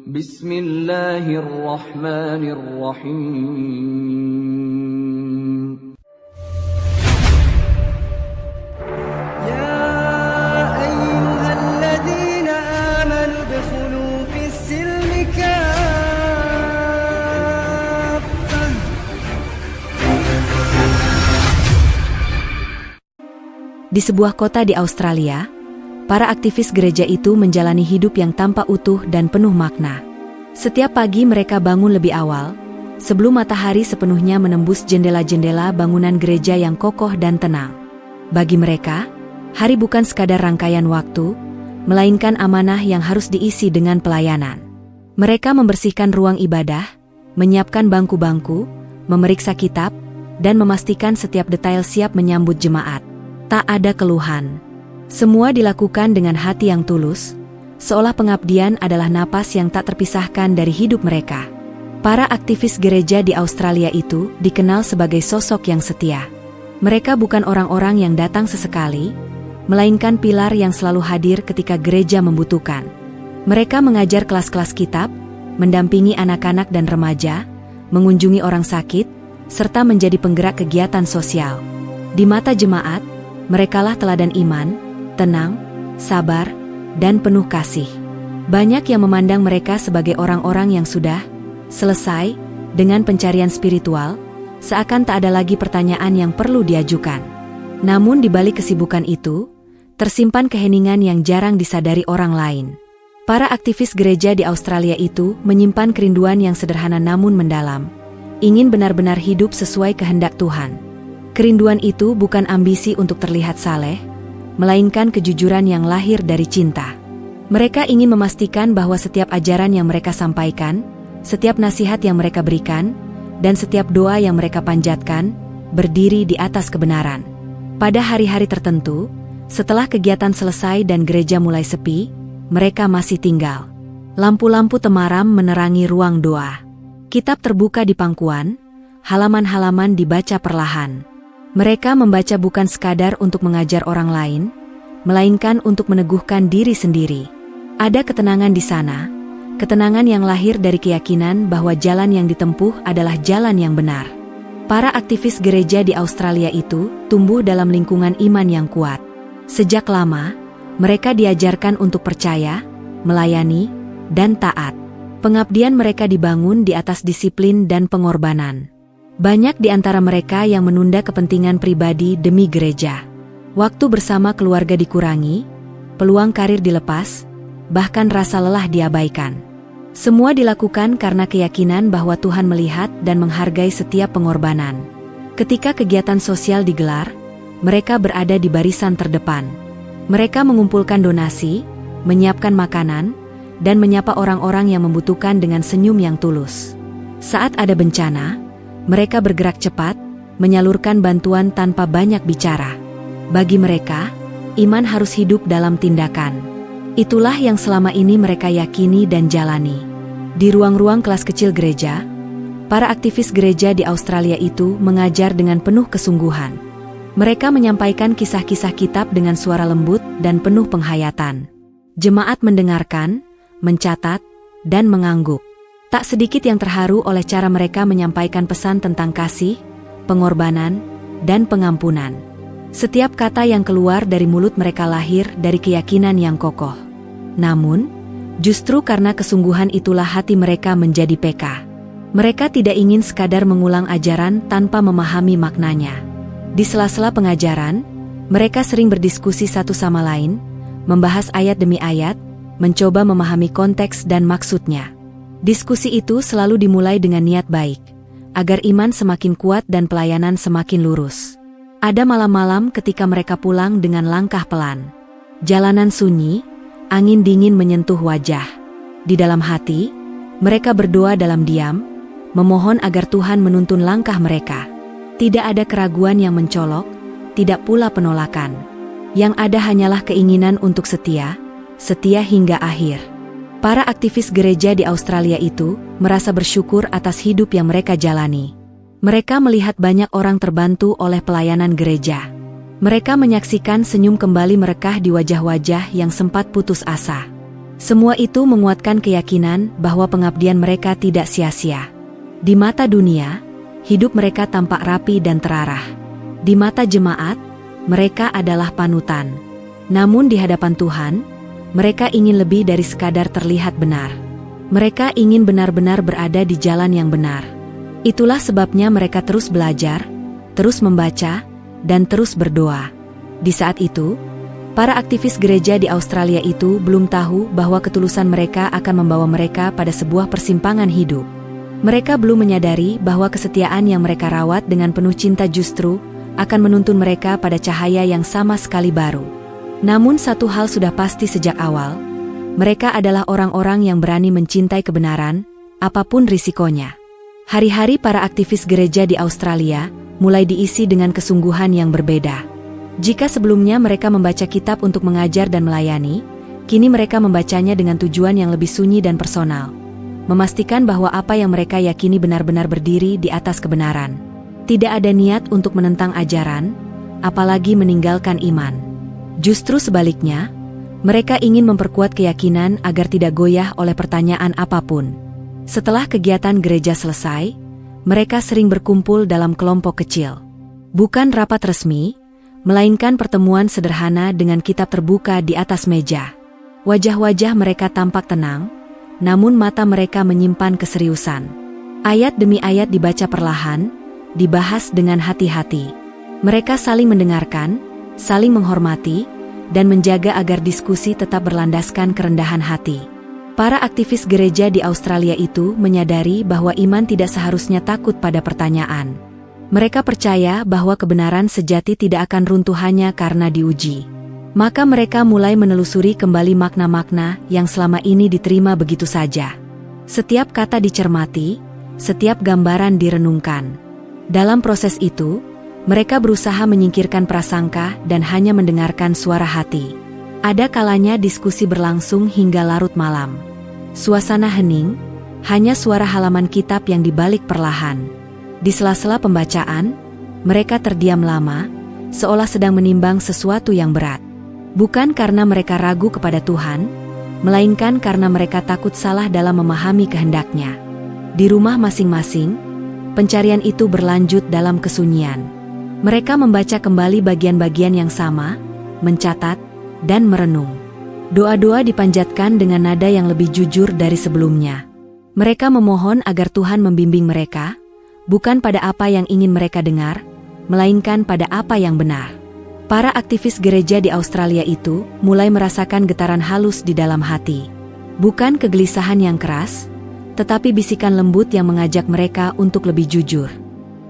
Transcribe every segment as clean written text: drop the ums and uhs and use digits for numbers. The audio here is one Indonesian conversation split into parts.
Bismillahirrahmanirrahim. يا أيها الذين آمنوا ادخلوا في السلم كافة. Di sebuah kota di Australia, para aktivis gereja itu menjalani hidup yang tanpa utuh dan penuh makna. Setiap pagi mereka bangun lebih awal, sebelum matahari sepenuhnya menembus jendela-jendela bangunan gereja yang kokoh dan tenang. Bagi mereka, hari bukan sekadar rangkaian waktu, melainkan amanah yang harus diisi dengan pelayanan. Mereka membersihkan ruang ibadah, menyiapkan bangku-bangku, memeriksa kitab, dan memastikan setiap detail siap menyambut jemaat. Tak ada keluhan. Semua dilakukan dengan hati yang tulus, seolah pengabdian adalah napas yang tak terpisahkan dari hidup mereka. Para aktivis gereja di Australia itu dikenal sebagai sosok yang setia. Mereka bukan orang-orang yang datang sesekali, melainkan pilar yang selalu hadir ketika gereja membutuhkan. Mereka mengajar kelas-kelas kitab, mendampingi anak-anak dan remaja, mengunjungi orang sakit, serta menjadi penggerak kegiatan sosial. Di mata jemaat, merekalah teladan iman, tenang, sabar, dan penuh kasih. Banyak yang memandang mereka sebagai orang-orang yang sudah selesai dengan pencarian spiritual, seakan tak ada lagi pertanyaan yang perlu diajukan. Namun di balik kesibukan itu, tersimpan keheningan yang jarang disadari orang lain. Para aktivis gereja di Australia itu menyimpan kerinduan yang sederhana namun mendalam, ingin benar-benar hidup sesuai kehendak Tuhan. Kerinduan itu bukan ambisi untuk terlihat saleh, melainkan kejujuran yang lahir dari cinta. Mereka ingin memastikan bahwa setiap ajaran yang mereka sampaikan, setiap nasihat yang mereka berikan, dan setiap doa yang mereka panjatkan, berdiri di atas kebenaran. Pada hari-hari tertentu, setelah kegiatan selesai dan gereja mulai sepi, mereka masih tinggal. Lampu-lampu temaram menerangi ruang doa. Kitab terbuka di pangkuan, halaman-halaman dibaca perlahan. Mereka membaca bukan sekadar untuk mengajar orang lain, melainkan untuk meneguhkan diri sendiri. Ada ketenangan di sana, ketenangan yang lahir dari keyakinan bahwa jalan yang ditempuh adalah jalan yang benar. Para aktivis gereja di Australia itu tumbuh dalam lingkungan iman yang kuat. Sejak lama, mereka diajarkan untuk percaya, melayani, dan taat. Pengabdian mereka dibangun di atas disiplin dan pengorbanan. Banyak di antara mereka yang menunda kepentingan pribadi demi gereja. Waktu bersama keluarga dikurangi, peluang karir dilepas, bahkan rasa lelah diabaikan. Semua dilakukan karena keyakinan bahwa Tuhan melihat dan menghargai setiap pengorbanan. Ketika kegiatan sosial digelar, mereka berada di barisan terdepan. Mereka mengumpulkan donasi, menyiapkan makanan, dan menyapa orang-orang yang membutuhkan dengan senyum yang tulus. Saat ada bencana, mereka bergerak cepat, menyalurkan bantuan tanpa banyak bicara. Bagi mereka, iman harus hidup dalam tindakan. Itulah yang selama ini mereka yakini dan jalani. Di ruang-ruang kelas kecil gereja, para aktivis gereja di Australia itu mengajar dengan penuh kesungguhan. Mereka menyampaikan kisah-kisah kitab dengan suara lembut dan penuh penghayatan. Jemaat mendengarkan, mencatat, dan mengangguk. Tak sedikit yang terharu oleh cara mereka menyampaikan pesan tentang kasih, pengorbanan, dan pengampunan. Setiap kata yang keluar dari mulut mereka lahir dari keyakinan yang kokoh. Namun, justru karena kesungguhan itulah hati mereka menjadi peka. Mereka tidak ingin sekadar mengulang ajaran tanpa memahami maknanya. Di sela-sela pengajaran, mereka sering berdiskusi satu sama lain, membahas ayat demi ayat, mencoba memahami konteks dan maksudnya. Diskusi itu selalu dimulai dengan niat baik, agar iman semakin kuat dan pelayanan semakin lurus. Ada malam-malam ketika mereka pulang dengan langkah pelan. Jalanan sunyi, angin dingin menyentuh wajah. Di dalam hati, mereka berdoa dalam diam, memohon agar Tuhan menuntun langkah mereka. Tidak ada keraguan yang mencolok, tidak pula penolakan. Yang ada hanyalah keinginan untuk setia, setia hingga akhir. Para aktivis gereja di Australia itu merasa bersyukur atas hidup yang mereka jalani. Mereka melihat banyak orang terbantu oleh pelayanan gereja. Mereka menyaksikan senyum kembali merekah di wajah-wajah yang sempat putus asa. Semua itu menguatkan keyakinan bahwa pengabdian mereka tidak sia-sia. Di mata dunia, hidup mereka tampak rapi dan terarah. Di mata jemaat, mereka adalah panutan. Namun di hadapan Tuhan, mereka ingin lebih dari sekadar terlihat benar. Mereka ingin benar-benar berada di jalan yang benar. Itulah sebabnya mereka terus belajar, terus membaca, dan terus berdoa. Di saat itu, para aktivis gereja di Australia itu belum tahu bahwa ketulusan mereka akan membawa mereka pada sebuah persimpangan hidup. Mereka belum menyadari bahwa kesetiaan yang mereka rawat dengan penuh cinta justru akan menuntun mereka pada cahaya yang sama sekali baru. Namun satu hal sudah pasti sejak awal, mereka adalah orang-orang yang berani mencintai kebenaran, apapun risikonya. Hari-hari para aktivis gereja di Australia mulai diisi dengan kesungguhan yang berbeda. Jika sebelumnya mereka membaca kitab untuk mengajar dan melayani, kini mereka membacanya dengan tujuan yang lebih sunyi dan personal. Memastikan bahwa apa yang mereka yakini benar-benar berdiri di atas kebenaran. Tidak ada niat untuk menentang ajaran, apalagi meninggalkan iman. Justru sebaliknya, mereka ingin memperkuat keyakinan agar tidak goyah oleh pertanyaan apapun. Setelah kegiatan gereja selesai, mereka sering berkumpul dalam kelompok kecil. Bukan rapat resmi, melainkan pertemuan sederhana dengan kitab terbuka di atas meja. Wajah-wajah mereka tampak tenang, namun mata mereka menyimpan keseriusan. Ayat demi ayat dibaca perlahan, dibahas dengan hati-hati. Mereka saling mendengarkan, saling menghormati, dan menjaga agar diskusi tetap berlandaskan kerendahan hati. Para aktivis gereja di Australia itu menyadari bahwa iman tidak seharusnya takut pada pertanyaan. Mereka percaya bahwa kebenaran sejati tidak akan runtuh hanya karena diuji. Maka mereka mulai menelusuri kembali makna-makna yang selama ini diterima begitu saja. Setiap kata dicermati, setiap gambaran direnungkan. Dalam proses itu, mereka berusaha menyingkirkan prasangka dan hanya mendengarkan suara hati. Ada kalanya diskusi berlangsung hingga larut malam. Suasana hening, hanya suara halaman kitab yang dibalik perlahan. Di sela-sela pembacaan, mereka terdiam lama, seolah sedang menimbang sesuatu yang berat. Bukan karena mereka ragu kepada Tuhan, melainkan karena mereka takut salah dalam memahami kehendaknya. Di rumah masing-masing, pencarian itu berlanjut dalam kesunyian. Mereka membaca kembali bagian-bagian yang sama, mencatat, dan merenung. Doa-doa dipanjatkan dengan nada yang lebih jujur dari sebelumnya. Mereka memohon agar Tuhan membimbing mereka, bukan pada apa yang ingin mereka dengar, melainkan pada apa yang benar. Para aktivis gereja di Australia itu mulai merasakan getaran halus di dalam hati. Bukan kegelisahan yang keras, tetapi bisikan lembut yang mengajak mereka untuk lebih jujur.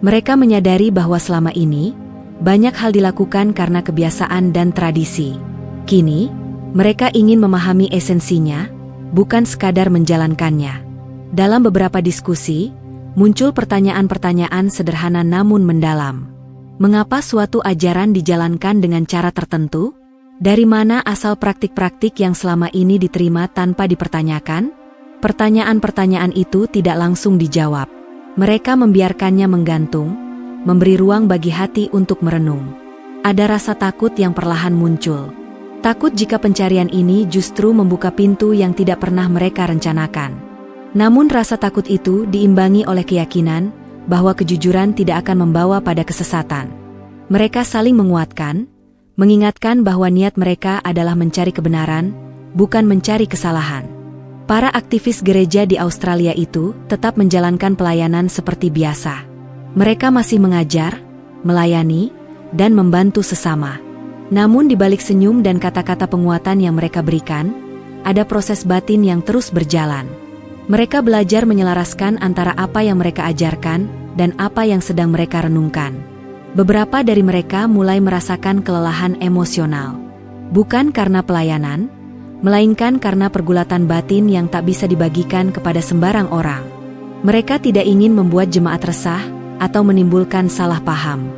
Mereka menyadari bahwa selama ini, banyak hal dilakukan karena kebiasaan dan tradisi. Kini, mereka ingin memahami esensinya, bukan sekadar menjalankannya. Dalam beberapa diskusi, muncul pertanyaan-pertanyaan sederhana namun mendalam. Mengapa suatu ajaran dijalankan dengan cara tertentu? Dari mana asal praktik-praktik yang selama ini diterima tanpa dipertanyakan? Pertanyaan-pertanyaan itu tidak langsung dijawab. Mereka membiarkannya menggantung, memberi ruang bagi hati untuk merenung. Ada rasa takut yang perlahan muncul. Takut jika pencarian ini justru membuka pintu yang tidak pernah mereka rencanakan. Namun rasa takut itu diimbangi oleh keyakinan bahwa kejujuran tidak akan membawa pada kesesatan. Mereka saling menguatkan, mengingatkan bahwa niat mereka adalah mencari kebenaran, bukan mencari kesalahan. Para aktivis gereja di Australia itu tetap menjalankan pelayanan seperti biasa. Mereka masih mengajar, melayani, dan membantu sesama. Namun di balik senyum dan kata-kata penguatan yang mereka berikan, ada proses batin yang terus berjalan. Mereka belajar menyelaraskan antara apa yang mereka ajarkan dan apa yang sedang mereka renungkan. Beberapa dari mereka mulai merasakan kelelahan emosional. Bukan karena pelayanan, melainkan karena pergulatan batin yang tak bisa dibagikan kepada sembarang orang. Mereka tidak ingin membuat jemaat resah atau menimbulkan salah paham.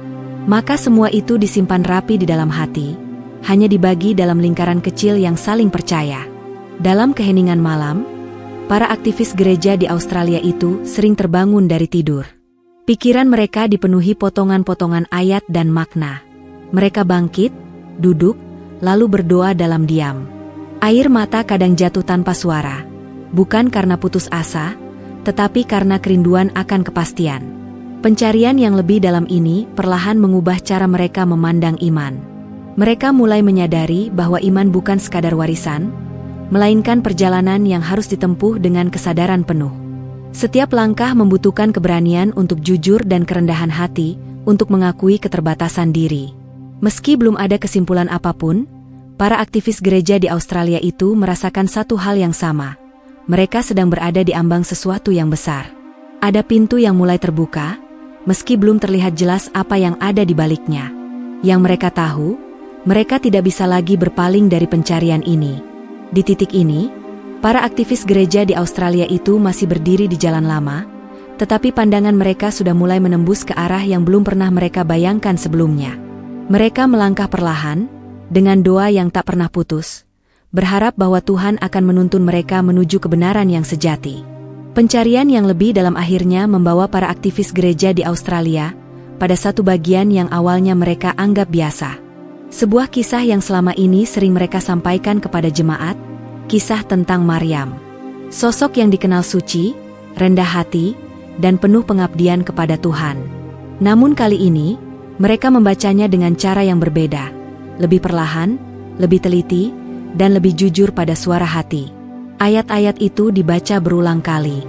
Maka semua itu disimpan rapi di dalam hati, hanya dibagi dalam lingkaran kecil yang saling percaya. Dalam keheningan malam, para aktivis gereja di Australia itu sering terbangun dari tidur. Pikiran mereka dipenuhi potongan-potongan ayat dan makna. Mereka bangkit, duduk, lalu berdoa dalam diam. Air mata kadang jatuh tanpa suara, bukan karena putus asa, tetapi karena kerinduan akan kepastian. Pencarian yang lebih dalam ini perlahan mengubah cara mereka memandang iman. Mereka mulai menyadari bahwa iman bukan sekadar warisan, melainkan perjalanan yang harus ditempuh dengan kesadaran penuh. Setiap langkah membutuhkan keberanian untuk jujur dan kerendahan hati untuk mengakui keterbatasan diri. Meski belum ada kesimpulan apapun, para aktivis gereja di Australia itu merasakan satu hal yang sama. Mereka sedang berada di ambang sesuatu yang besar. Ada pintu yang mulai terbuka, meski belum terlihat jelas apa yang ada di baliknya. Yang mereka tahu, mereka tidak bisa lagi berpaling dari pencarian ini. Di titik ini, para aktivis gereja di Australia itu masih berdiri di jalan lama, tetapi pandangan mereka sudah mulai menembus ke arah yang belum pernah mereka bayangkan sebelumnya. Mereka melangkah perlahan, dengan doa yang tak pernah putus, berharap bahwa Tuhan akan menuntun mereka menuju kebenaran yang sejati. Pencarian yang lebih dalam akhirnya membawa para aktivis gereja di Australia pada satu bagian yang awalnya mereka anggap biasa. Sebuah kisah yang selama ini sering mereka sampaikan kepada jemaat, kisah tentang Maryam. Sosok yang dikenal suci, rendah hati, dan penuh pengabdian kepada Tuhan. Namun kali ini, mereka membacanya dengan cara yang berbeda. Lebih perlahan, lebih teliti, dan lebih jujur pada suara hati. Ayat-ayat itu dibaca berulang kali,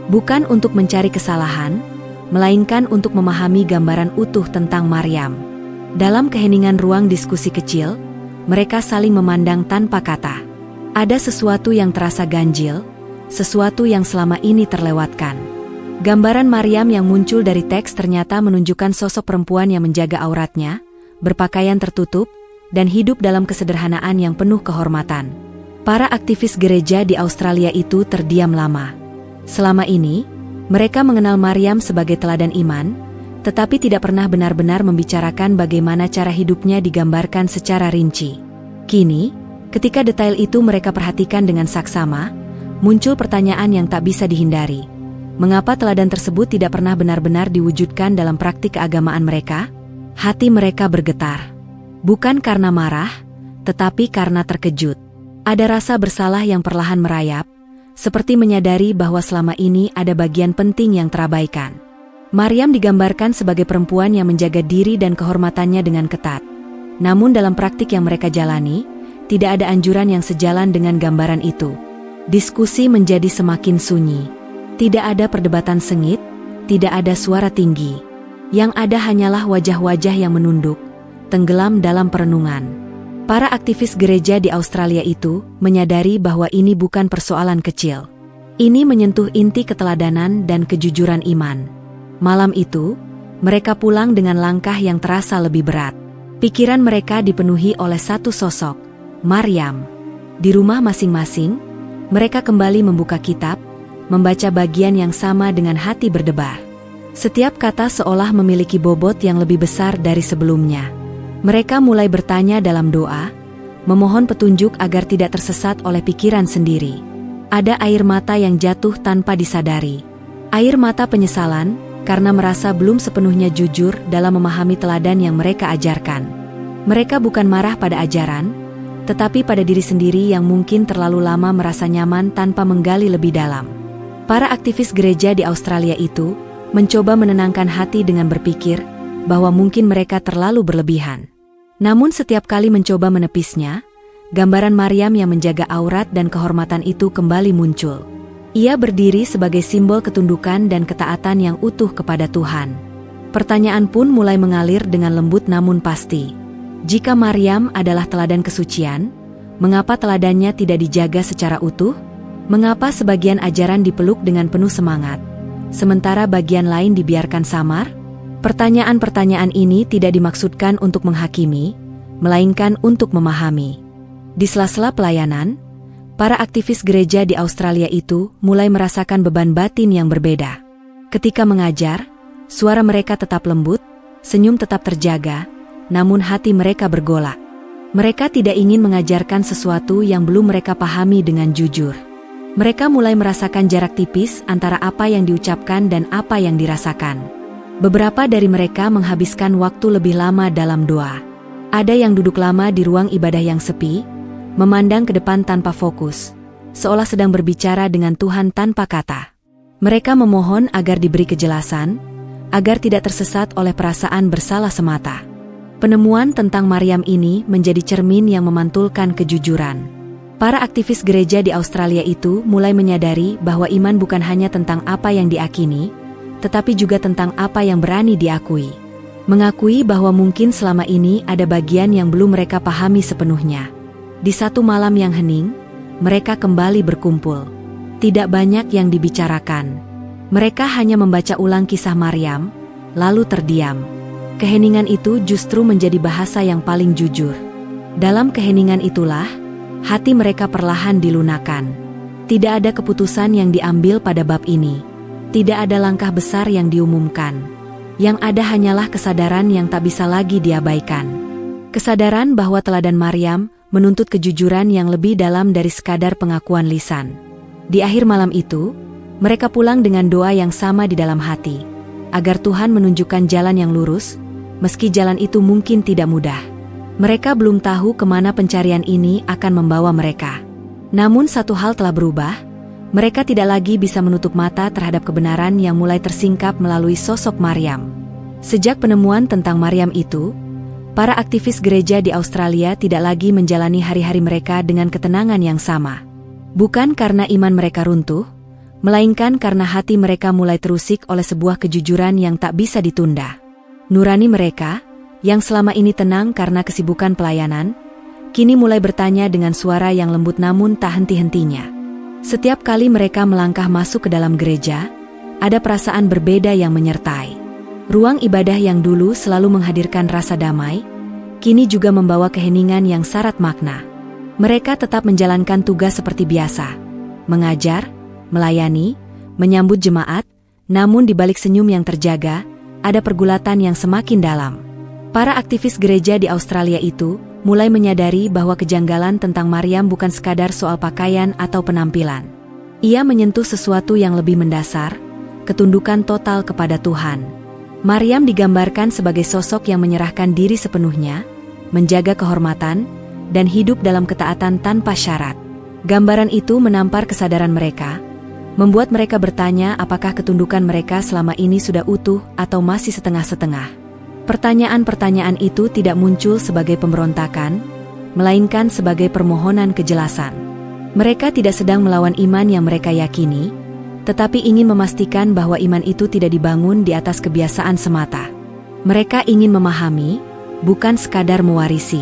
bukan untuk mencari kesalahan, melainkan untuk memahami gambaran utuh tentang Maryam. Dalam keheningan ruang diskusi kecil, mereka saling memandang tanpa kata. Ada sesuatu yang terasa ganjil, sesuatu yang selama ini terlewatkan. Gambaran Maryam yang muncul dari teks ternyata menunjukkan sosok perempuan yang menjaga auratnya, berpakaian tertutup, dan hidup dalam kesederhanaan yang penuh kehormatan. Para aktivis gereja di Australia itu terdiam lama. Selama ini, mereka mengenal Maryam sebagai teladan iman, tetapi tidak pernah benar-benar membicarakan bagaimana cara hidupnya digambarkan secara rinci. Kini, ketika detail itu mereka perhatikan dengan saksama, muncul pertanyaan yang tak bisa dihindari. Mengapa teladan tersebut tidak pernah benar-benar diwujudkan dalam praktik keagamaan mereka? Hati mereka bergetar. Bukan karena marah, tetapi karena terkejut. Ada rasa bersalah yang perlahan merayap, seperti menyadari bahwa selama ini ada bagian penting yang terabaikan. Maryam digambarkan sebagai perempuan yang menjaga diri dan kehormatannya dengan ketat. Namun dalam praktik yang mereka jalani, tidak ada anjuran yang sejalan dengan gambaran itu. Diskusi menjadi semakin sunyi. Tidak ada perdebatan sengit, tidak ada suara tinggi. Yang ada hanyalah wajah-wajah yang menunduk, tenggelam dalam perenungan. Para aktivis gereja di Australia itu menyadari bahwa ini bukan persoalan kecil. Ini menyentuh inti keteladanan dan kejujuran iman. Malam itu, mereka pulang dengan langkah yang terasa lebih berat. Pikiran mereka dipenuhi oleh satu sosok, Maryam. Di rumah masing-masing, mereka kembali membuka kitab, membaca bagian yang sama dengan hati berdebar. Setiap kata seolah memiliki bobot yang lebih besar dari sebelumnya. Mereka mulai bertanya dalam doa, memohon petunjuk agar tidak tersesat oleh pikiran sendiri. Ada air mata yang jatuh tanpa disadari. Air mata penyesalan, karena merasa belum sepenuhnya jujur dalam memahami teladan yang mereka ajarkan. Mereka bukan marah pada ajaran, tetapi pada diri sendiri yang mungkin terlalu lama merasa nyaman tanpa menggali lebih dalam. Para aktivis gereja di Australia itu mencoba menenangkan hati dengan berpikir bahwa mungkin mereka terlalu berlebihan. Namun setiap kali mencoba menepisnya, gambaran Maryam yang menjaga aurat dan kehormatan itu kembali muncul. Ia berdiri sebagai simbol ketundukan dan ketaatan yang utuh kepada Tuhan. Pertanyaan pun mulai mengalir dengan lembut namun pasti. Jika Maryam adalah teladan kesucian, mengapa teladannya tidak dijaga secara utuh? Mengapa sebagian ajaran dipeluk dengan penuh semangat, sementara bagian lain dibiarkan samar? Pertanyaan-pertanyaan ini tidak dimaksudkan untuk menghakimi, melainkan untuk memahami. Di sela-sela pelayanan, para aktivis gereja di Australia itu mulai merasakan beban batin yang berbeda. Ketika mengajar, suara mereka tetap lembut, senyum tetap terjaga, namun hati mereka bergolak. Mereka tidak ingin mengajarkan sesuatu yang belum mereka pahami dengan jujur. Mereka mulai merasakan jarak tipis antara apa yang diucapkan dan apa yang dirasakan. Beberapa dari mereka menghabiskan waktu lebih lama dalam doa. Ada yang duduk lama di ruang ibadah yang sepi, memandang ke depan tanpa fokus, seolah sedang berbicara dengan Tuhan tanpa kata. Mereka memohon agar diberi kejelasan, agar tidak tersesat oleh perasaan bersalah semata. Penemuan tentang Maryam ini menjadi cermin yang memantulkan kejujuran. Para aktivis gereja di Australia itu mulai menyadari bahwa iman bukan hanya tentang apa yang diakini, tetapi juga tentang apa yang berani diakui. Mengakui bahwa mungkin selama ini ada bagian yang belum mereka pahami sepenuhnya. Di satu malam yang hening, mereka kembali berkumpul. Tidak banyak yang dibicarakan. Mereka hanya membaca ulang kisah Maryam, lalu terdiam. Keheningan itu justru menjadi bahasa yang paling jujur. Dalam keheningan itulah, hati mereka perlahan dilunakan. Tidak ada keputusan yang diambil pada bab ini. Tidak ada langkah besar yang diumumkan. Yang ada hanyalah kesadaran yang tak bisa lagi diabaikan. Kesadaran bahwa teladan Maryam menuntut kejujuran yang lebih dalam dari sekadar pengakuan lisan. Di akhir malam itu, mereka pulang dengan doa yang sama di dalam hati, agar Tuhan menunjukkan jalan yang lurus, meski jalan itu mungkin tidak mudah. Mereka belum tahu kemana pencarian ini akan membawa mereka. Namun satu hal telah berubah, mereka tidak lagi bisa menutup mata terhadap kebenaran yang mulai tersingkap melalui sosok Maryam. Sejak penemuan tentang Maryam itu, para aktivis gereja di Australia tidak lagi menjalani hari-hari mereka dengan ketenangan yang sama. Bukan karena iman mereka runtuh, melainkan karena hati mereka mulai terusik oleh sebuah kejujuran yang tak bisa ditunda. Nurani mereka, yang selama ini tenang karena kesibukan pelayanan, kini mulai bertanya dengan suara yang lembut namun tak henti-hentinya. Setiap kali mereka melangkah masuk ke dalam gereja, ada perasaan berbeda yang menyertai. Ruang ibadah yang dulu selalu menghadirkan rasa damai, kini juga membawa keheningan yang syarat makna. Mereka tetap menjalankan tugas seperti biasa, mengajar, melayani, menyambut jemaat, namun di balik senyum yang terjaga, ada pergulatan yang semakin dalam. Para aktivis gereja di Australia itu mulai menyadari bahwa kejanggalan tentang Maryam bukan sekadar soal pakaian atau penampilan. Ia menyentuh sesuatu yang lebih mendasar, ketundukan total kepada Tuhan. Maryam digambarkan sebagai sosok yang menyerahkan diri sepenuhnya, menjaga kehormatan, dan hidup dalam ketaatan tanpa syarat. Gambaran itu menampar kesadaran mereka, membuat mereka bertanya apakah ketundukan mereka selama ini sudah utuh atau masih setengah-setengah. Pertanyaan-pertanyaan itu tidak muncul sebagai pemberontakan, melainkan sebagai permohonan kejelasan. Mereka tidak sedang melawan iman yang mereka yakini, tetapi ingin memastikan bahwa iman itu tidak dibangun di atas kebiasaan semata. Mereka ingin memahami, bukan sekadar mewarisi.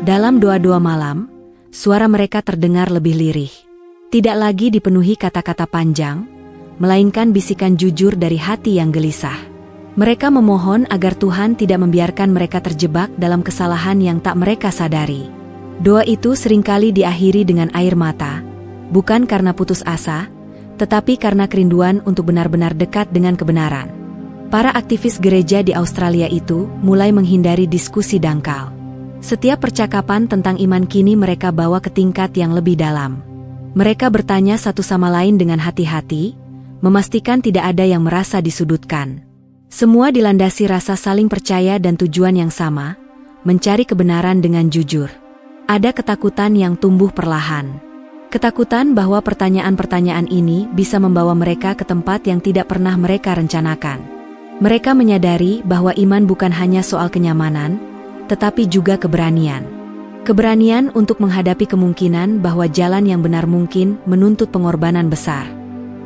Dalam doa-doa malam, suara mereka terdengar lebih lirih. Tidak lagi dipenuhi kata-kata panjang, melainkan bisikan jujur dari hati yang gelisah. Mereka memohon agar Tuhan tidak membiarkan mereka terjebak dalam kesalahan yang tak mereka sadari. Doa itu seringkali diakhiri dengan air mata, bukan karena putus asa, tetapi karena kerinduan untuk benar-benar dekat dengan kebenaran. Para aktivis gereja di Australia itu mulai menghindari diskusi dangkal. Setiap percakapan tentang iman kini mereka bawa ke tingkat yang lebih dalam. Mereka bertanya satu sama lain dengan hati-hati, memastikan tidak ada yang merasa disudutkan. Semua dilandasi rasa saling percaya dan tujuan yang sama, mencari kebenaran dengan jujur. Ada ketakutan yang tumbuh perlahan. Ketakutan bahwa pertanyaan-pertanyaan ini bisa membawa mereka ke tempat yang tidak pernah mereka rencanakan. Mereka menyadari bahwa iman bukan hanya soal kenyamanan, tetapi juga keberanian. Keberanian untuk menghadapi kemungkinan bahwa jalan yang benar mungkin menuntut pengorbanan besar.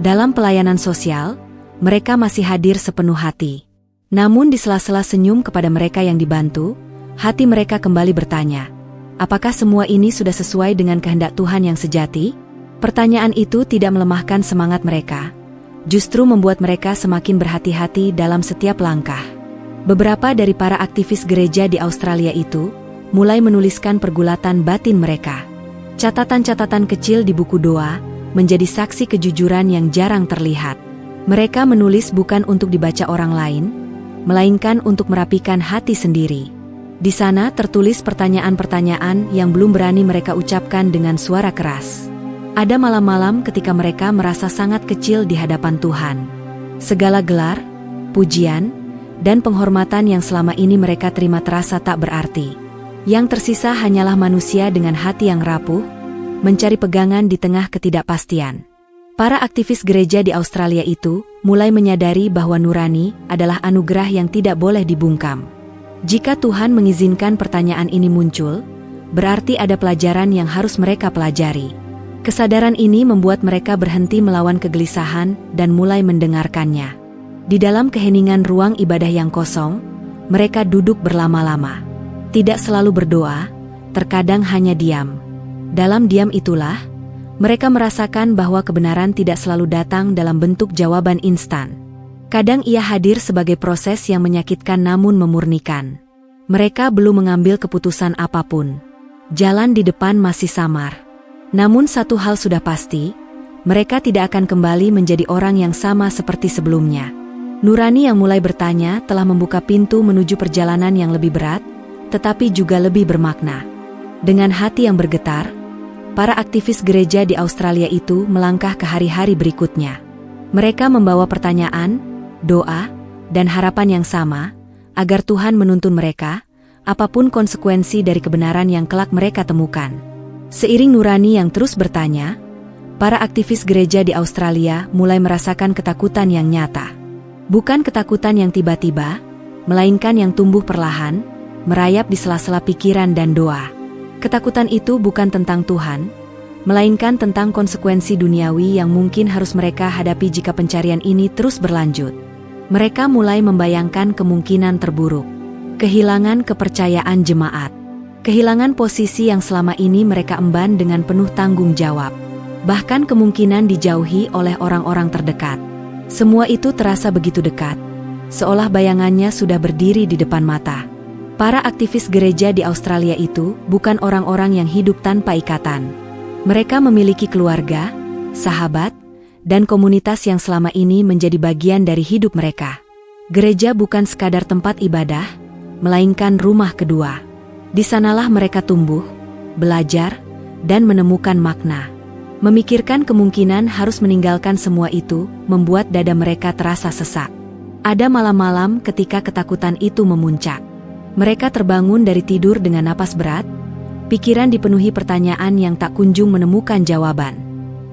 Dalam pelayanan sosial, mereka masih hadir sepenuh hati. Namun di sela-sela senyum kepada mereka yang dibantu, hati mereka kembali bertanya, apakah semua ini sudah sesuai dengan kehendak Tuhan yang sejati? Pertanyaan itu tidak melemahkan semangat mereka, justru membuat mereka semakin berhati-hati dalam setiap langkah. Beberapa dari para aktivis gereja di Australia itu mulai menuliskan pergulatan batin mereka. Catatan-catatan kecil di buku doa menjadi saksi kejujuran yang jarang terlihat. Mereka menulis bukan untuk dibaca orang lain, melainkan untuk merapikan hati sendiri. Di sana tertulis pertanyaan-pertanyaan yang belum berani mereka ucapkan dengan suara keras. Ada malam-malam ketika mereka merasa sangat kecil di hadapan Tuhan. Segala gelar, pujian, dan penghormatan yang selama ini mereka terima terasa tak berarti. Yang tersisa hanyalah manusia dengan hati yang rapuh, mencari pegangan di tengah ketidakpastian. Para aktivis gereja di Australia itu mulai menyadari bahwa nurani adalah anugerah yang tidak boleh dibungkam. Jika Tuhan mengizinkan pertanyaan ini muncul, berarti ada pelajaran yang harus mereka pelajari. Kesadaran ini membuat mereka berhenti melawan kegelisahan dan mulai mendengarkannya. Di dalam keheningan ruang ibadah yang kosong, mereka duduk berlama-lama. Tidak selalu berdoa, terkadang hanya diam. Dalam diam itulah, mereka merasakan bahwa kebenaran tidak selalu datang dalam bentuk jawaban instan. Kadang ia hadir sebagai proses yang menyakitkan namun memurnikan. Mereka belum mengambil keputusan apapun. Jalan di depan masih samar. Namun satu hal sudah pasti, mereka tidak akan kembali menjadi orang yang sama seperti sebelumnya. Nurani yang mulai bertanya telah membuka pintu menuju perjalanan yang lebih berat, tetapi juga lebih bermakna. Dengan hati yang bergetar, para aktivis gereja di Australia itu melangkah ke hari-hari berikutnya. Mereka membawa pertanyaan, doa, dan harapan yang sama, agar Tuhan menuntun mereka, apapun konsekuensi dari kebenaran yang kelak mereka temukan. Seiring nurani yang terus bertanya, para aktivis gereja di Australia mulai merasakan ketakutan yang nyata. Bukan ketakutan yang tiba-tiba, melainkan yang tumbuh perlahan, merayap di sela-sela pikiran dan doa. Ketakutan itu bukan tentang Tuhan, melainkan tentang konsekuensi duniawi yang mungkin harus mereka hadapi jika pencarian ini terus berlanjut. Mereka mulai membayangkan kemungkinan terburuk. Kehilangan kepercayaan jemaat. Kehilangan posisi yang selama ini mereka emban dengan penuh tanggung jawab. Bahkan kemungkinan dijauhi oleh orang-orang terdekat. Semua itu terasa begitu dekat, seolah bayangannya sudah berdiri di depan mata. Para aktivis gereja di Australia itu bukan orang-orang yang hidup tanpa ikatan. Mereka memiliki keluarga, sahabat, dan komunitas yang selama ini menjadi bagian dari hidup mereka. Gereja bukan sekadar tempat ibadah, melainkan rumah kedua. Di sanalah mereka tumbuh, belajar, dan menemukan makna. Memikirkan kemungkinan harus meninggalkan semua itu membuat dada mereka terasa sesak. Ada malam-malam ketika ketakutan itu memuncak. Mereka terbangun dari tidur dengan napas berat, pikiran dipenuhi pertanyaan yang tak kunjung menemukan jawaban.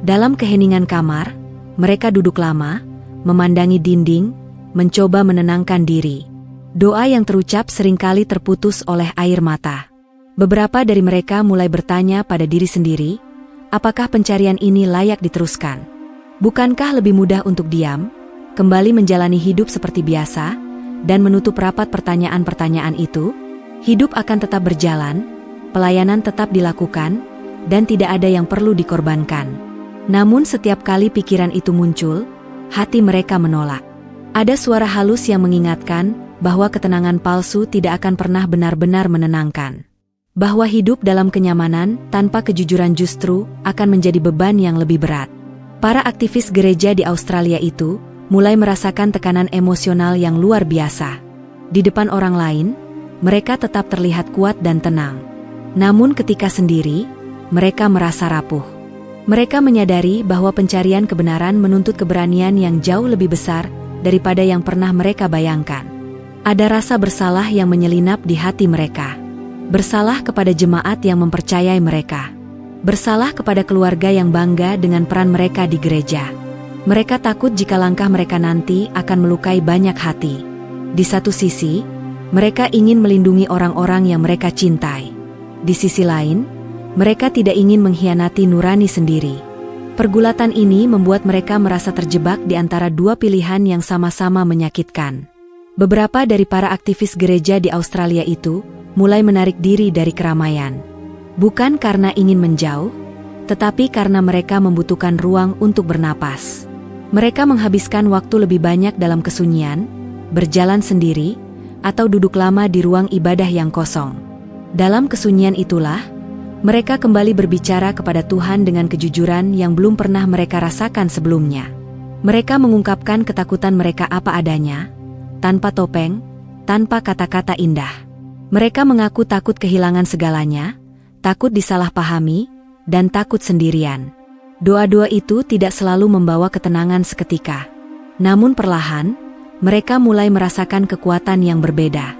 Dalam keheningan kamar, mereka duduk lama, memandangi dinding, mencoba menenangkan diri. Doa yang terucap seringkali terputus oleh air mata. Beberapa dari mereka mulai bertanya pada diri sendiri, apakah pencarian ini layak diteruskan? Bukankah lebih mudah untuk diam, kembali menjalani hidup seperti biasa, dan menutup rapat pertanyaan-pertanyaan itu? Hidup akan tetap berjalan, pelayanan tetap dilakukan, dan tidak ada yang perlu dikorbankan. Namun setiap kali pikiran itu muncul, hati mereka menolak. Ada suara halus yang mengingatkan bahwa ketenangan palsu tidak akan pernah benar-benar menenangkan. Bahwa hidup dalam kenyamanan tanpa kejujuran justru akan menjadi beban yang lebih berat. Para aktivis gereja di Australia itu mulai merasakan tekanan emosional yang luar biasa. Di depan orang lain, mereka tetap terlihat kuat dan tenang. Namun ketika sendiri, mereka merasa rapuh. Mereka menyadari bahwa pencarian kebenaran menuntut keberanian yang jauh lebih besar daripada yang pernah mereka bayangkan. Ada rasa bersalah yang menyelinap di hati mereka. Bersalah kepada jemaat yang mempercayai mereka. Bersalah kepada keluarga yang bangga dengan peran mereka di gereja. Mereka takut jika langkah mereka nanti akan melukai banyak hati. Di satu sisi, mereka ingin melindungi orang-orang yang mereka cintai. Di sisi lain, mereka tidak ingin mengkhianati nurani sendiri. Pergulatan ini membuat mereka merasa terjebak di antara dua pilihan yang sama-sama menyakitkan. Beberapa dari para aktivis gereja di Australia itu mulai menarik diri dari keramaian. Bukan karena ingin menjauh, tetapi karena mereka membutuhkan ruang untuk bernapas. Mereka menghabiskan waktu lebih banyak dalam kesunyian, berjalan sendiri, atau duduk lama di ruang ibadah yang kosong. Dalam kesunyian itulah, mereka kembali berbicara kepada Tuhan dengan kejujuran yang belum pernah mereka rasakan sebelumnya. Mereka mengungkapkan ketakutan mereka apa adanya, tanpa topeng, tanpa kata-kata indah. Mereka mengaku takut kehilangan segalanya, takut disalahpahami, dan takut sendirian. Doa-doa itu tidak selalu membawa ketenangan seketika. Namun perlahan, mereka mulai merasakan kekuatan yang berbeda.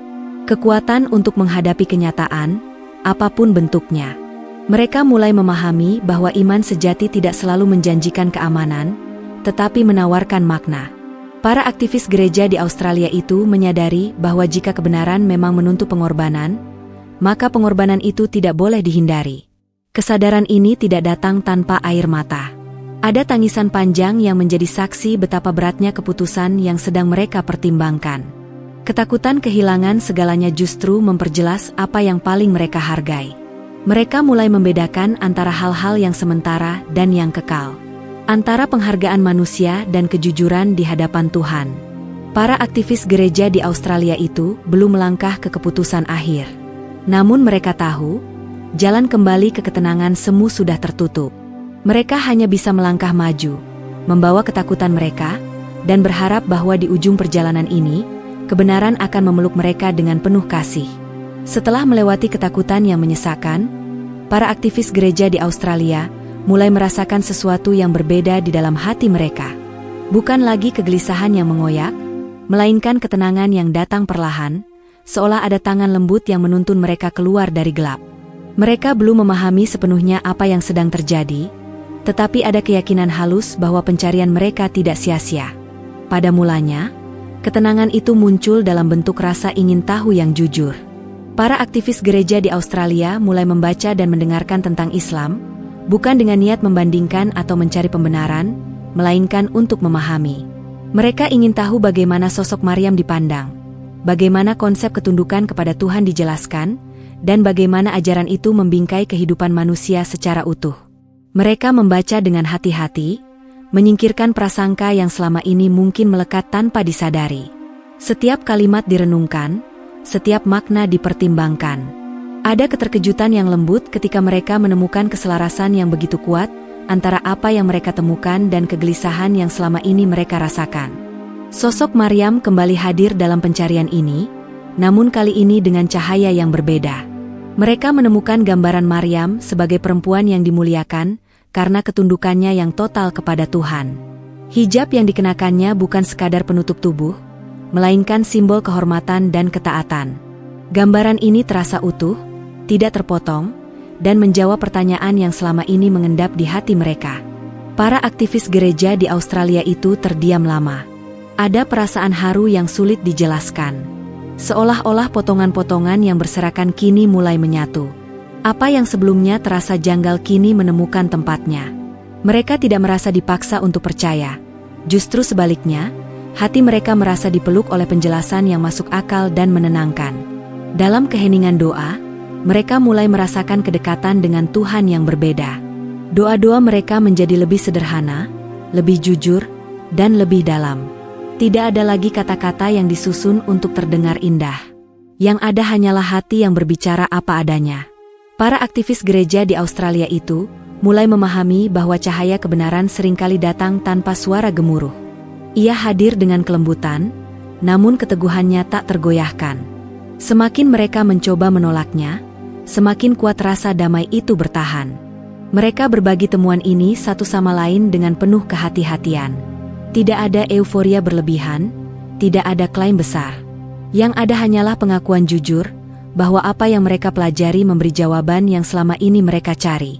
Kekuatan untuk menghadapi kenyataan, apapun bentuknya. Mereka mulai memahami bahwa iman sejati tidak selalu menjanjikan keamanan, tetapi menawarkan makna. Para aktivis gereja di Australia itu menyadari bahwa jika kebenaran memang menuntut pengorbanan, maka pengorbanan itu tidak boleh dihindari. Kesadaran ini tidak datang tanpa air mata. Ada tangisan panjang yang menjadi saksi betapa beratnya keputusan yang sedang mereka pertimbangkan. Ketakutan kehilangan segalanya justru memperjelas apa yang paling mereka hargai. Mereka mulai membedakan antara hal-hal yang sementara dan yang kekal. Antara penghargaan manusia dan kejujuran di hadapan Tuhan. Para aktivis gereja di Australia itu belum melangkah ke keputusan akhir. Namun mereka tahu, jalan kembali ke ketenangan semu sudah tertutup. Mereka hanya bisa melangkah maju, membawa ketakutan mereka, dan berharap bahwa di ujung perjalanan ini, kebenaran akan memeluk mereka dengan penuh kasih. Setelah melewati ketakutan yang menyesakan, para aktivis gereja di Australia mulai merasakan sesuatu yang berbeda di dalam hati mereka. Bukan lagi kegelisahan yang mengoyak, melainkan ketenangan yang datang perlahan, seolah ada tangan lembut yang menuntun mereka keluar dari gelap. Mereka belum memahami sepenuhnya apa yang sedang terjadi, tetapi ada keyakinan halus bahwa pencarian mereka tidak sia-sia. Pada mulanya, ketenangan itu muncul dalam bentuk rasa ingin tahu yang jujur. Para aktivis gereja di Australia mulai membaca dan mendengarkan tentang Islam, bukan dengan niat membandingkan atau mencari pembenaran, melainkan untuk memahami. Mereka ingin tahu bagaimana sosok Maryam dipandang, bagaimana konsep ketundukan kepada Tuhan dijelaskan, dan bagaimana ajaran itu membingkai kehidupan manusia secara utuh. Mereka membaca dengan hati-hati, menyingkirkan prasangka yang selama ini mungkin melekat tanpa disadari. Setiap kalimat direnungkan, setiap makna dipertimbangkan. Ada keterkejutan yang lembut ketika mereka menemukan keselarasan yang begitu kuat antara apa yang mereka temukan dan kegelisahan yang selama ini mereka rasakan. Sosok Maryam kembali hadir dalam pencarian ini, namun kali ini dengan cahaya yang berbeda. Mereka menemukan gambaran Maryam sebagai perempuan yang dimuliakan karena ketundukannya yang total kepada Tuhan. Hijab yang dikenakannya bukan sekadar penutup tubuh, melainkan simbol kehormatan dan ketaatan. Gambaran ini terasa utuh, tidak terpotong, dan menjawab pertanyaan yang selama ini mengendap di hati mereka. Para aktivis gereja di Australia itu terdiam lama. Ada perasaan haru yang sulit dijelaskan. Seolah-olah potongan-potongan yang berserakan kini mulai menyatu. Apa yang sebelumnya terasa janggal kini menemukan tempatnya. Mereka tidak merasa dipaksa untuk percaya. Justru sebaliknya, hati mereka merasa dipeluk oleh penjelasan yang masuk akal dan menenangkan. Dalam keheningan doa, mereka mulai merasakan kedekatan dengan Tuhan yang berbeda. Doa-doa mereka menjadi lebih sederhana, lebih jujur, dan lebih dalam. Tidak ada lagi kata-kata yang disusun untuk terdengar indah. Yang ada hanyalah hati yang berbicara apa adanya. Para aktivis gereja di Australia itu mulai memahami bahwa cahaya kebenaran seringkali datang tanpa suara gemuruh. Ia hadir dengan kelembutan, namun keteguhannya tak tergoyahkan. Semakin mereka mencoba menolaknya, semakin kuat rasa damai itu bertahan. Mereka berbagi temuan ini satu sama lain dengan penuh kehati-hatian. Tidak ada euforia berlebihan, tidak ada klaim besar. Yang ada hanyalah pengakuan jujur, bahwa apa yang mereka pelajari memberi jawaban yang selama ini mereka cari.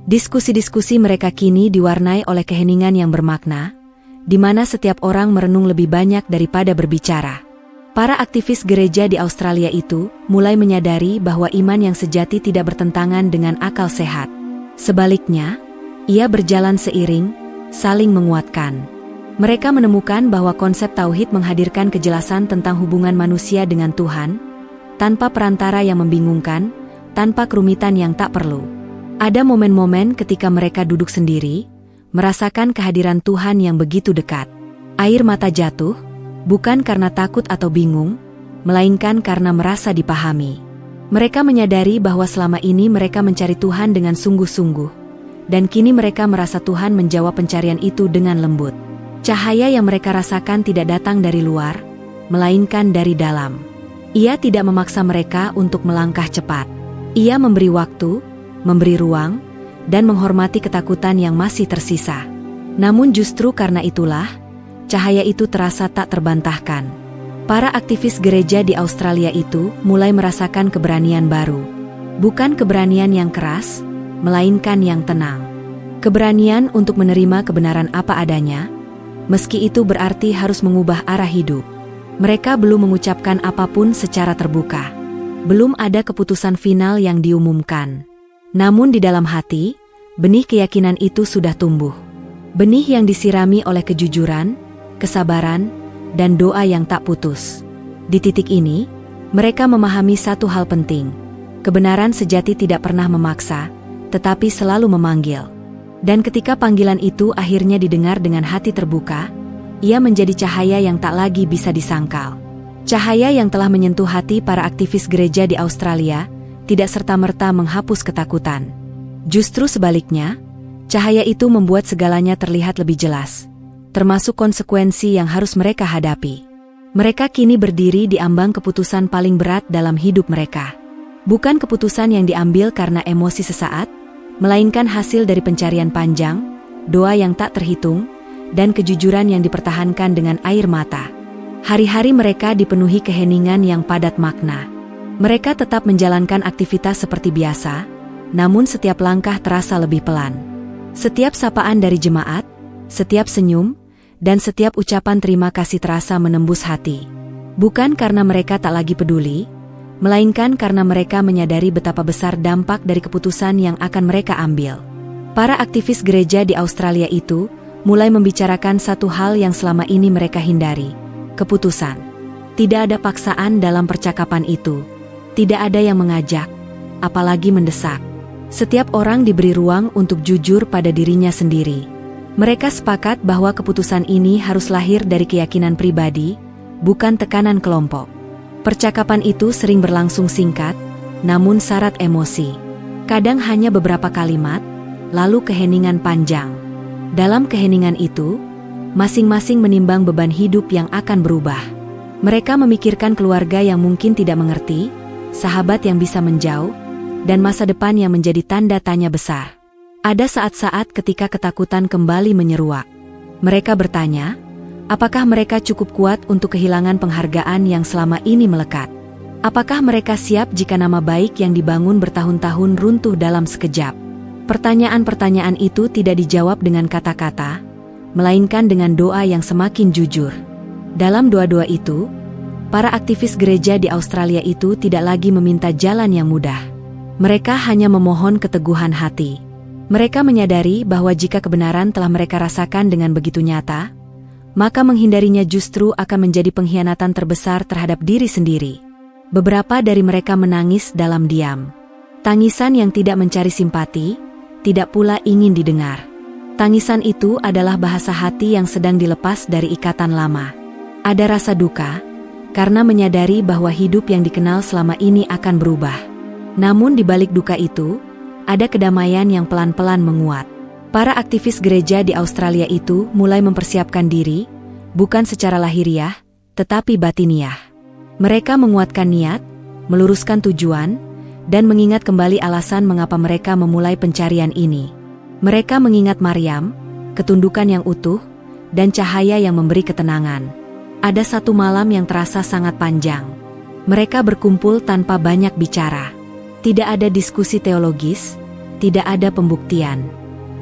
Diskusi-diskusi mereka kini diwarnai oleh keheningan yang bermakna, di mana setiap orang merenung lebih banyak daripada berbicara. Para aktivis gereja di Australia itu mulai menyadari bahwa iman yang sejati tidak bertentangan dengan akal sehat. Sebaliknya, ia berjalan seiring, saling menguatkan. Mereka menemukan bahwa konsep tauhid menghadirkan kejelasan tentang hubungan manusia dengan Tuhan, tanpa perantara yang membingungkan, tanpa kerumitan yang tak perlu. Ada momen-momen ketika mereka duduk sendiri, merasakan kehadiran Tuhan yang begitu dekat. Air mata jatuh, bukan karena takut atau bingung, melainkan karena merasa dipahami. Mereka menyadari bahwa selama ini mereka mencari Tuhan dengan sungguh-sungguh, dan kini mereka merasa Tuhan menjawab pencarian itu dengan lembut. Cahaya yang mereka rasakan tidak datang dari luar, melainkan dari dalam. Ia tidak memaksa mereka untuk melangkah cepat. Ia memberi waktu, memberi ruang, dan menghormati ketakutan yang masih tersisa. Namun justru karena itulah, cahaya itu terasa tak terbantahkan. Para aktivis gereja di Australia itu mulai merasakan keberanian baru. Bukan keberanian yang keras, melainkan yang tenang. Keberanian untuk menerima kebenaran apa adanya, meski itu berarti harus mengubah arah hidup. Mereka belum mengucapkan apapun secara terbuka. Belum ada keputusan final yang diumumkan. Namun di dalam hati, benih keyakinan itu sudah tumbuh. Benih yang disirami oleh kejujuran, kesabaran, dan doa yang tak putus. Di titik ini, mereka memahami satu hal penting. Kebenaran sejati tidak pernah memaksa, tetapi selalu memanggil. Dan ketika panggilan itu akhirnya didengar dengan hati terbuka, ia menjadi cahaya yang tak lagi bisa disangkal. Cahaya yang telah menyentuh hati para aktivis gereja di Australia, tidak serta-merta menghapus ketakutan. Justru sebaliknya, cahaya itu membuat segalanya terlihat lebih jelas, termasuk konsekuensi yang harus mereka hadapi. Mereka kini berdiri di ambang keputusan paling berat dalam hidup mereka. Bukan keputusan yang diambil karena emosi sesaat, melainkan hasil dari pencarian panjang, doa yang tak terhitung, dan kejujuran yang dipertahankan dengan air mata. Hari-hari mereka dipenuhi keheningan yang padat makna. Mereka tetap menjalankan aktivitas seperti biasa, namun setiap langkah terasa lebih pelan. Setiap sapaan dari jemaat, setiap senyum, dan setiap ucapan terima kasih terasa menembus hati. Bukan karena mereka tak lagi peduli, melainkan karena mereka menyadari betapa besar dampak dari keputusan yang akan mereka ambil. Para aktivis gereja di Australia itu mulai membicarakan satu hal yang selama ini mereka hindari: keputusan. Tidak ada paksaan dalam percakapan itu. Tidak ada yang mengajak, apalagi mendesak. Setiap orang diberi ruang untuk jujur pada dirinya sendiri. Mereka sepakat bahwa keputusan ini harus lahir dari keyakinan pribadi, bukan tekanan kelompok. Percakapan itu sering berlangsung singkat, namun syarat emosi. Kadang hanya beberapa kalimat, lalu keheningan panjang. Dalam keheningan itu, masing-masing menimbang beban hidup yang akan berubah. Mereka memikirkan keluarga yang mungkin tidak mengerti, sahabat yang bisa menjauh, dan masa depan yang menjadi tanda tanya besar. Ada saat-saat ketika ketakutan kembali menyeruak. Mereka bertanya, apakah mereka cukup kuat untuk kehilangan penghargaan yang selama ini melekat? Apakah mereka siap jika nama baik yang dibangun bertahun-tahun runtuh dalam sekejap? Pertanyaan-pertanyaan itu tidak dijawab dengan kata-kata, melainkan dengan doa yang semakin jujur. Dalam doa-doa itu, para aktivis gereja di Australia itu tidak lagi meminta jalan yang mudah. Mereka hanya memohon keteguhan hati. Mereka menyadari bahwa jika kebenaran telah mereka rasakan dengan begitu nyata, maka menghindarinya justru akan menjadi pengkhianatan terbesar terhadap diri sendiri. Beberapa dari mereka menangis dalam diam. Tangisan yang tidak mencari simpati, tidak pula ingin didengar. Tangisan itu adalah bahasa hati yang sedang dilepas dari ikatan lama. Ada rasa duka, karena menyadari bahwa hidup yang dikenal selama ini akan berubah. Namun di balik duka itu, ada kedamaian yang pelan-pelan menguat. Para aktivis gereja di Australia itu mulai mempersiapkan diri, bukan secara lahiriah, tetapi batiniah. Mereka menguatkan niat, meluruskan tujuan, dan mengingat kembali alasan mengapa mereka memulai pencarian ini. Mereka mengingat Maryam, ketundukan yang utuh, dan cahaya yang memberi ketenangan. Ada satu malam yang terasa sangat panjang. Mereka berkumpul tanpa banyak bicara. Tidak ada diskusi teologis, tidak ada pembuktian.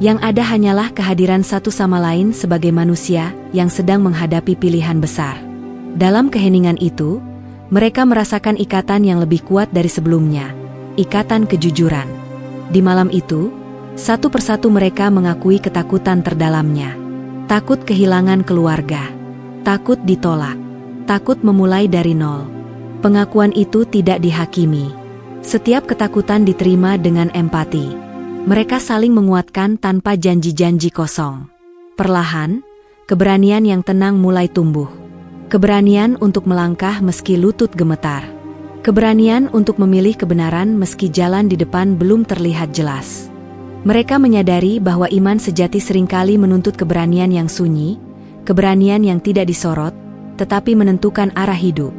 Yang ada hanyalah kehadiran satu sama lain sebagai manusia yang sedang menghadapi pilihan besar. Dalam keheningan itu, mereka merasakan ikatan yang lebih kuat dari sebelumnya, ikatan kejujuran. Di malam itu, satu persatu mereka mengakui ketakutan terdalamnya. Takut kehilangan keluarga, takut ditolak, takut memulai dari nol. Pengakuan itu tidak dihakimi. Setiap ketakutan diterima dengan empati. Mereka saling menguatkan tanpa janji-janji kosong. Perlahan, keberanian yang tenang mulai tumbuh. Keberanian untuk melangkah meski lutut gemetar. Keberanian untuk memilih kebenaran meski jalan di depan belum terlihat jelas. Mereka menyadari bahwa iman sejati seringkali menuntut keberanian yang sunyi, keberanian yang tidak disorot, tetapi menentukan arah hidup.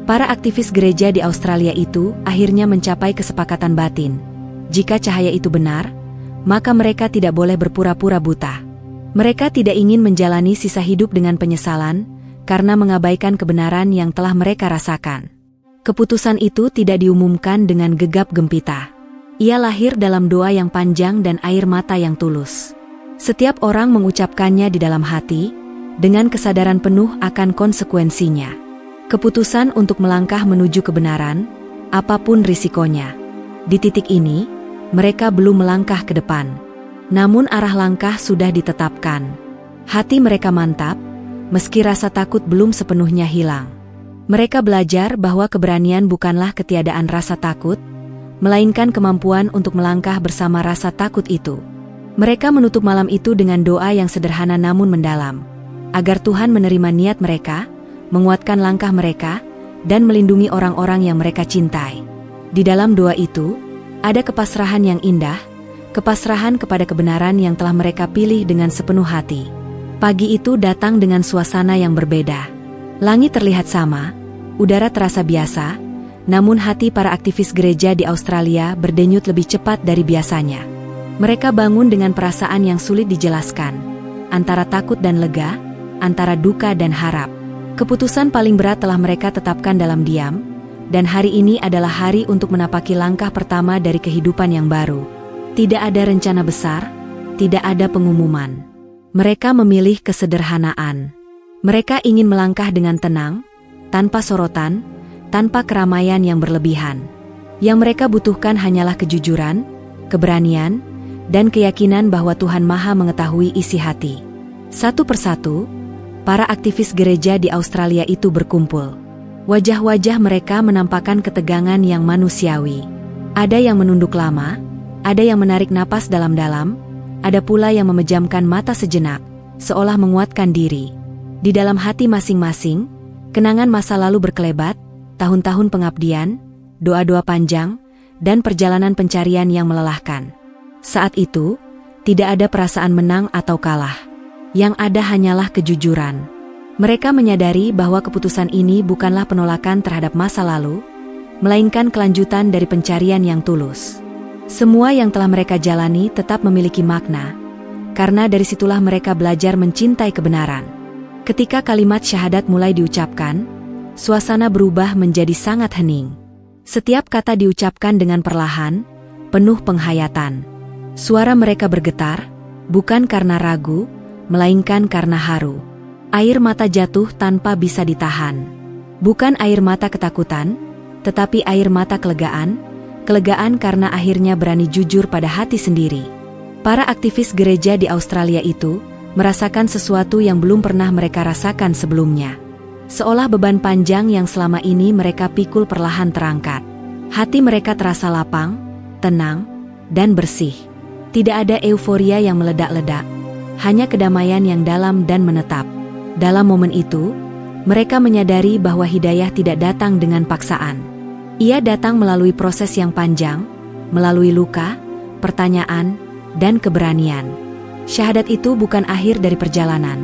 Para aktivis gereja di Australia itu akhirnya mencapai kesepakatan batin. Jika cahaya itu benar, maka mereka tidak boleh berpura-pura buta. Mereka tidak ingin menjalani sisa hidup dengan penyesalan, karena mengabaikan kebenaran yang telah mereka rasakan. Keputusan itu tidak diumumkan dengan gegap gempita. Ia lahir dalam doa yang panjang dan air mata yang tulus. Setiap orang mengucapkannya di dalam hati, dengan kesadaran penuh akan konsekuensinya. Keputusan untuk melangkah menuju kebenaran, apapun risikonya. Di titik ini, mereka belum melangkah ke depan. Namun arah langkah sudah ditetapkan. Hati mereka mantap, meski rasa takut belum sepenuhnya hilang. Mereka belajar bahwa keberanian bukanlah ketiadaan rasa takut, melainkan kemampuan untuk melangkah bersama rasa takut itu. Mereka menutup malam itu dengan doa yang sederhana namun mendalam, agar Tuhan menerima niat mereka, menguatkan langkah mereka, dan melindungi orang-orang yang mereka cintai. Di dalam doa itu, ada kepasrahan yang indah, kepasrahan kepada kebenaran yang telah mereka pilih dengan sepenuh hati. Pagi itu datang dengan suasana yang berbeda. Langit terlihat sama, udara terasa biasa, namun hati para aktivis gereja di Australia berdenyut lebih cepat dari biasanya. Mereka bangun dengan perasaan yang sulit dijelaskan, antara takut dan lega, antara duka dan harap. Keputusan paling berat telah mereka tetapkan dalam diam, dan hari ini adalah hari untuk menapaki langkah pertama dari kehidupan yang baru. Tidak ada rencana besar, tidak ada pengumuman. Mereka memilih kesederhanaan. Mereka ingin melangkah dengan tenang, tanpa sorotan, tanpa keramaian yang berlebihan. Yang mereka butuhkan hanyalah kejujuran, keberanian, dan keyakinan bahwa Tuhan Maha mengetahui isi hati. Satu persatu, para aktivis gereja di Australia itu berkumpul. Wajah-wajah mereka menampakkan ketegangan yang manusiawi. Ada yang menunduk lama, ada yang menarik napas dalam-dalam, ada pula yang memejamkan mata sejenak, seolah menguatkan diri. Di dalam hati masing-masing, kenangan masa lalu berkelebat, tahun-tahun pengabdian, doa-doa panjang, dan perjalanan pencarian yang melelahkan. Saat itu, tidak ada perasaan menang atau kalah. Yang ada hanyalah kejujuran. Mereka menyadari bahwa keputusan ini bukanlah penolakan terhadap masa lalu, melainkan kelanjutan dari pencarian yang tulus. Semua yang telah mereka jalani tetap memiliki makna, karena dari situlah mereka belajar mencintai kebenaran. Ketika kalimat syahadat mulai diucapkan, suasana berubah menjadi sangat hening. Setiap kata diucapkan dengan perlahan, penuh penghayatan. Suara mereka bergetar, bukan karena ragu, melainkan karena haru. Air mata jatuh tanpa bisa ditahan. Bukan air mata ketakutan, tetapi air mata kelegaan, kelegaan karena akhirnya berani jujur pada hati sendiri. Para aktivis gereja di Australia itu merasakan sesuatu yang belum pernah mereka rasakan sebelumnya. Seolah beban panjang yang selama ini mereka pikul perlahan terangkat. Hati mereka terasa lapang, tenang, dan bersih. Tidak ada euforia yang meledak-ledak, hanya kedamaian yang dalam dan menetap. Dalam momen itu, mereka menyadari bahwa hidayah tidak datang dengan paksaan. Ia datang melalui proses yang panjang, melalui luka, pertanyaan, dan keberanian. Syahadat itu bukan akhir dari perjalanan,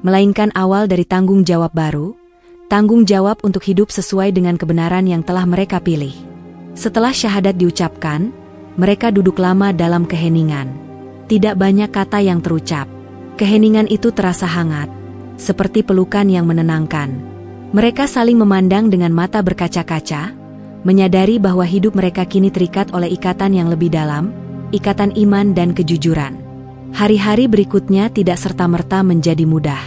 melainkan awal dari tanggung jawab baru, tanggung jawab untuk hidup sesuai dengan kebenaran yang telah mereka pilih. Setelah syahadat diucapkan, mereka duduk lama dalam keheningan. Tidak banyak kata yang terucap. Keheningan itu terasa hangat, seperti pelukan yang menenangkan. Mereka saling memandang dengan mata berkaca-kaca, menyadari bahwa hidup mereka kini terikat oleh ikatan yang lebih dalam, ikatan iman dan kejujuran. Hari-hari berikutnya tidak serta-merta menjadi mudah.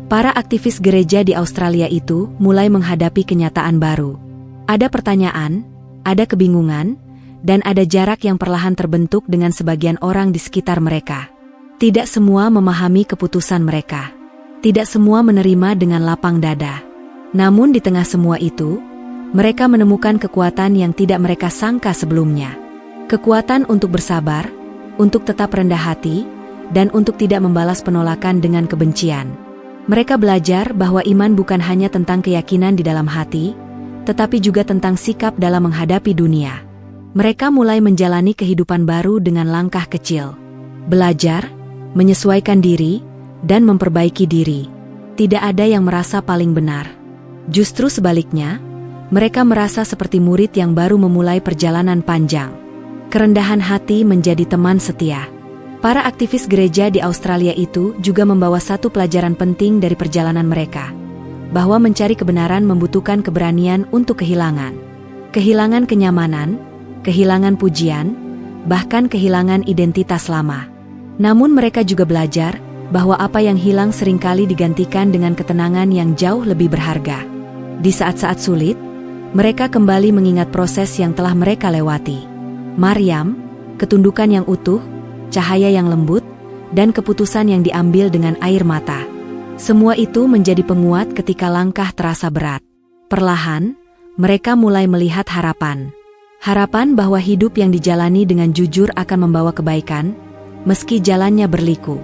Para aktivis gereja di Australia itu mulai menghadapi kenyataan baru. Ada pertanyaan, ada kebingungan, dan ada jarak yang perlahan terbentuk dengan sebagian orang di sekitar mereka. Tidak semua memahami keputusan mereka. Tidak semua menerima dengan lapang dada. Namun di tengah semua itu, mereka menemukan kekuatan yang tidak mereka sangka sebelumnya. Kekuatan untuk bersabar, untuk tetap rendah hati, dan untuk tidak membalas penolakan dengan kebencian. Mereka belajar bahwa iman bukan hanya tentang keyakinan di dalam hati, tetapi juga tentang sikap dalam menghadapi dunia. Mereka mulai menjalani kehidupan baru dengan langkah kecil. Belajar, menyesuaikan diri, dan memperbaiki diri. Tidak ada yang merasa paling benar. Justru sebaliknya, mereka merasa seperti murid yang baru memulai perjalanan panjang. Kerendahan hati menjadi teman setia. Para aktivis gereja di Australia itu juga membawa satu pelajaran penting dari perjalanan mereka, bahwa mencari kebenaran membutuhkan keberanian untuk kehilangan. Kehilangan kenyamanan, kehilangan pujian, bahkan kehilangan identitas lama. Namun mereka juga belajar bahwa apa yang hilang seringkali digantikan dengan ketenangan yang jauh lebih berharga. Di saat-saat sulit, mereka kembali mengingat proses yang telah mereka lewati. Maryam, ketundukan yang utuh, cahaya yang lembut, dan keputusan yang diambil dengan air mata. Semua itu menjadi penguat ketika langkah terasa berat. Perlahan, mereka mulai melihat harapan. Harapan bahwa hidup yang dijalani dengan jujur akan membawa kebaikan, meski jalannya berliku.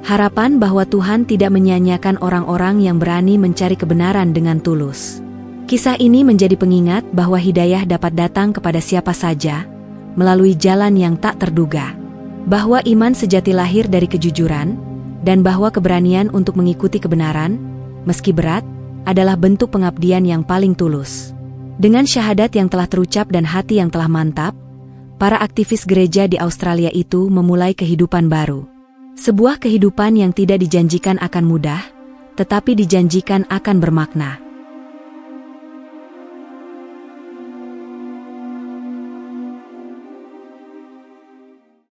Harapan bahwa Tuhan tidak menyia-nyiakan orang-orang yang berani mencari kebenaran dengan tulus. Kisah ini menjadi pengingat bahwa hidayah dapat datang kepada siapa saja, melalui jalan yang tak terduga. Bahwa iman sejati lahir dari kejujuran, dan bahwa keberanian untuk mengikuti kebenaran, meski berat, adalah bentuk pengabdian yang paling tulus. Dengan syahadat yang telah terucap dan hati yang telah mantap, para aktivis gereja di Australia itu memulai kehidupan baru. Sebuah kehidupan yang tidak dijanjikan akan mudah, tetapi dijanjikan akan bermakna.